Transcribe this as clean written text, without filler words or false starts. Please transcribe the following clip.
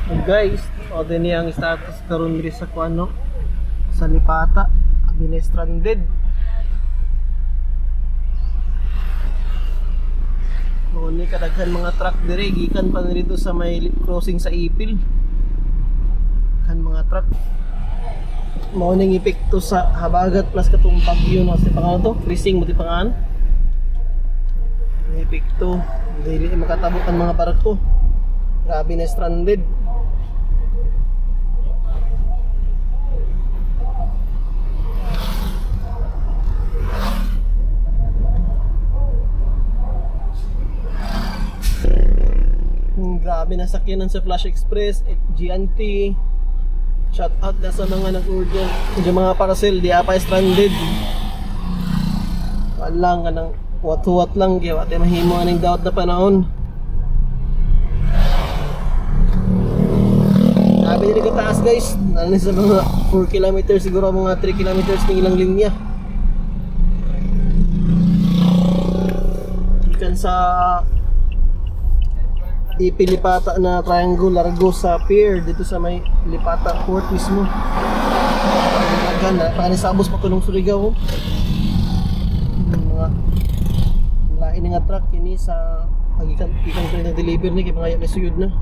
Guys, o din niyang status karon diri sa kuano sa Lipata, bine stranded. O ni kadaghan mga truck diri gikan pa dito sa may crossing sa Ipil. Kan mga truck. Mao ning epekto sa habagat plus katong bagyo na sa pangalan to, freezing mo ti pangalan. Epekto, dili makatabok ang mga barko. Grabe na stranded. Grabe na sakyanan sa Flash Express, GNT. Shout out na sa mga nag-order. Yung mga parcel, di apa stranded. Walang ka ng wat-wat lang, kaya wate mahimo aning daot na panahon. Sabi nila ka taas guys, nanin sa mga 4 km, siguro mga 3 km ng ilang linya. Ikan sa Ipilipata na triangle largo sa pier dito sa may Lipata port mismo. Ganda, panisabos pa kunong Surigao. Mga lain nga truck ini sa pagikan ikan na deliver ni kay mga yan suyod na.